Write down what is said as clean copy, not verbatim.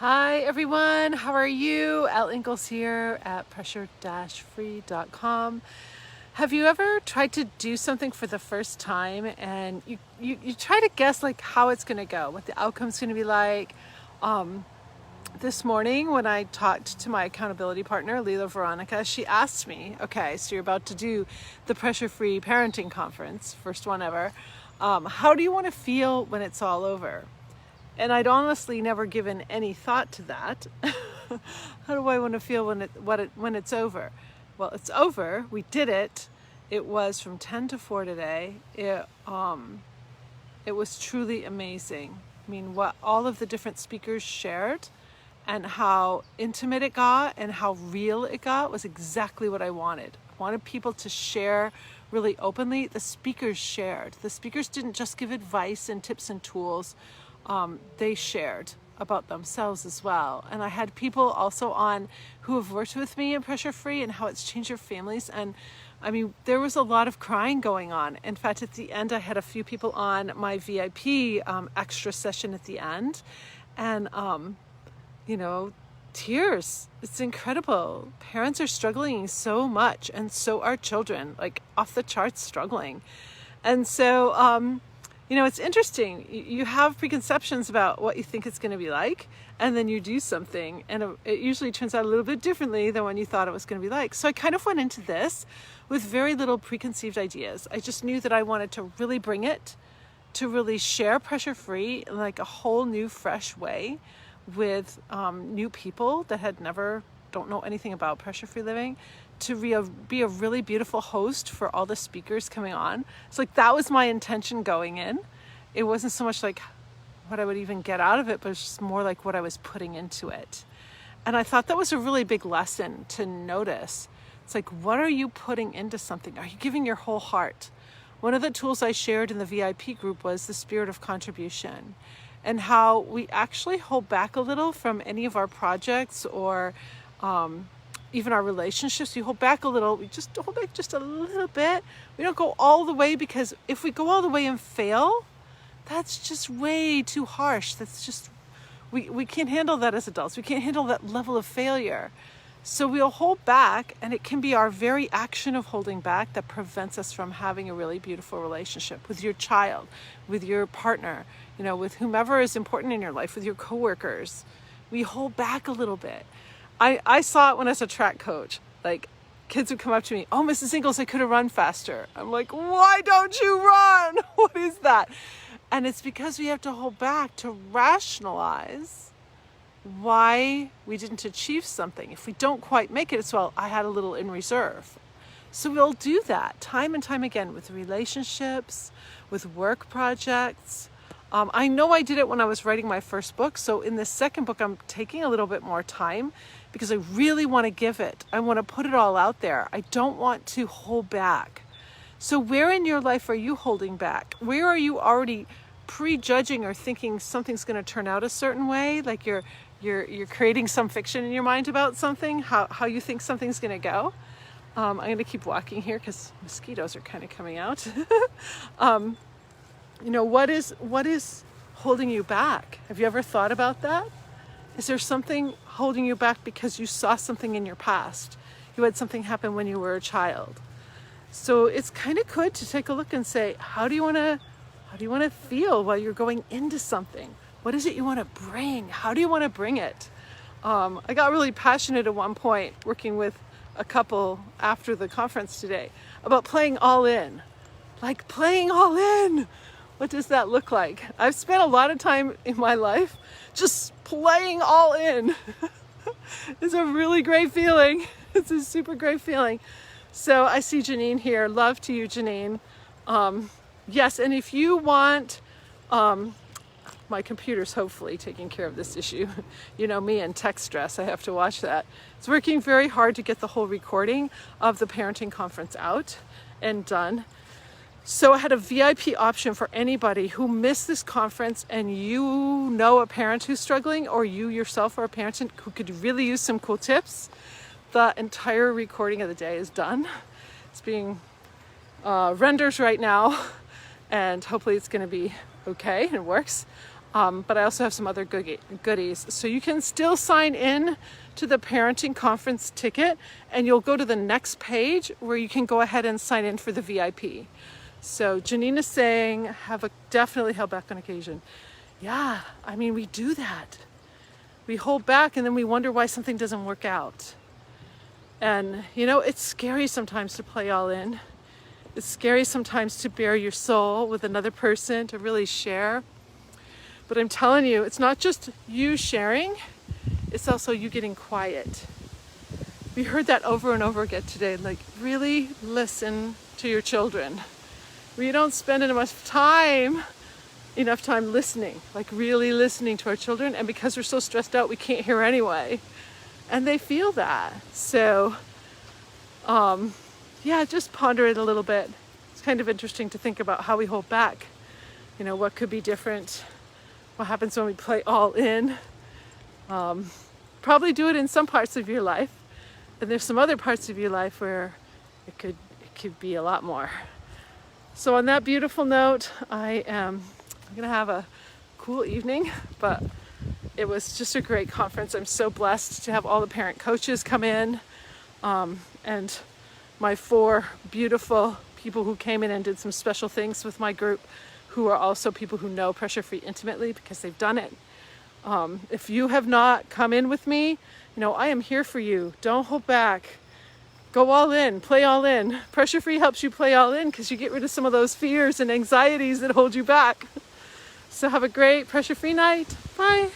Hi everyone, how are you? Elle Ingalls here at pressure-free.com. Have you ever tried to do something for the first time and you try to guess like how it's going to go, what the outcome's going to be like? This morning when I talked to my accountability partner, Leila Veronica, she asked me, okay, so you're about to do the Pressure-Free Parenting Conference, first one ever. How do you want to feel when it's all over? And I'd honestly never given any thought to that. How do I want to feel when it's over? Well, it's over. We did it. It was from 10 to 4 today. It was truly amazing. I mean, what all of the different speakers shared and how intimate it got and how real it got was exactly what I wanted. I wanted people to share really openly. The speakers shared. The speakers didn't just give advice and tips and tools. They shared about themselves as well. And I had people also on who have worked with me in Pressure Free and how it's changed their families. And I mean, there was a lot of crying going on. In fact, at the end, I had a few people on my VIP extra session at the end. And, tears. It's incredible. Parents are struggling so much, and so are children, like off the charts struggling. And so, it's interesting. You have preconceptions about what you think it's going to be like, and then you do something, and it usually turns out a little bit differently than when you thought it was going to be like. So I kind of went into this with very little preconceived ideas. I just knew that I wanted to really bring it, to really share Pressure Free in like a whole new, fresh way with new people that don't know anything about Pressure Free living, to be a really beautiful host for all the speakers coming on. It's like that was my intention going in. It wasn't so much like what I would even get out of it, but it's just more like what I was putting into it. And I thought that was a really big lesson to notice. It's like, what are you putting into something? Are you giving your whole heart? One of the tools I shared in the VIP group was the spirit of contribution, and how we actually hold back a little from any of our projects or even our relationships. We hold back a little. We just hold back just a little bit. We don't go all the way, because if we go all the way and fail, that's just way too harsh. That's just, we can't handle that as adults. We can't handle that level of failure. So we'll hold back, and it can be our very action of holding back that prevents us from having a really beautiful relationship with your child, with your partner, with whomever is important in your life, with your coworkers. We hold back a little bit. I saw it when I was a track coach. Like, kids would come up to me, "Oh, Mrs. Ingalls, I could have run faster." I'm like, "Why don't you run? What is that?" And it's because we have to hold back to rationalize why we didn't achieve something. If we don't quite make it, it's, well, I had a little in reserve. So we'll do that time and time again with relationships, with work projects. I know I did it when I was writing my first book. So in this second book, I'm taking a little bit more time because I really want to give it. I want to put it all out there. I don't want to hold back. So where in your life are you holding back? Where are you already prejudging or thinking something's going to turn out a certain way? Like you're creating some fiction in your mind about something, how you think something's going to go. I'm going to keep walking here because mosquitoes are kind of coming out. What is holding you back? Have you ever thought about that? Is there something holding you back because you saw something in your past? You had something happen when you were a child. So it's kind of good to take a look and say, how do you want to feel while you're going into something? What is it you want to bring? How do you want to bring it? I got really passionate at one point working with a couple after the conference today about playing all in. Like, playing all in. What does that look like? I've spent a lot of time in my life just playing all in. It's a really great feeling. It's a super great feeling. So I see Janine here. Love to you, Janine. Yes, and if you want, my computer's hopefully taking care of this issue. You know me and tech stress, I have to watch that. It's working very hard to get the whole recording of the parenting conference out and done. So I had a VIP option for anybody who missed this conference and you know a parent who's struggling, or you yourself are a parent who could really use some cool tips. The entire recording of the day is done. It's being rendered right now, and hopefully it's going to be okay and it works. But I also have some other goodies. So you can still sign in to the parenting conference ticket, and you'll go to the next page where you can go ahead and sign in for the VIP. So Janine is saying, definitely held back on occasion. Yeah, I mean, we do that. We hold back and then we wonder why something doesn't work out. And it's scary sometimes to play all in. It's scary sometimes to bare your soul with another person, to really share. But I'm telling you, it's not just you sharing, it's also you getting quiet. We heard that over and over again today, like really listen to your children. We don't spend enough time listening, like really listening to our children. And because we're so stressed out, we can't hear anyway. And they feel that. So, just ponder it a little bit. It's kind of interesting to think about how we hold back. What could be different? What happens when we play all in? Probably do it in some parts of your life, and there's some other parts of your life where it could be a lot more. So on that beautiful note, I'm gonna have a cool evening, but it was just a great conference. I'm so blessed to have all the parent coaches come in, and my 4 beautiful people who came in and did some special things with my group, who are also people who know Pressure Free intimately because they've done it. If you have not come in with me, I am here for you. Don't hold back. Go all in, play all in. Pressure Free helps you play all in because you get rid of some of those fears and anxieties that hold you back. So have a great Pressure Free night. Bye.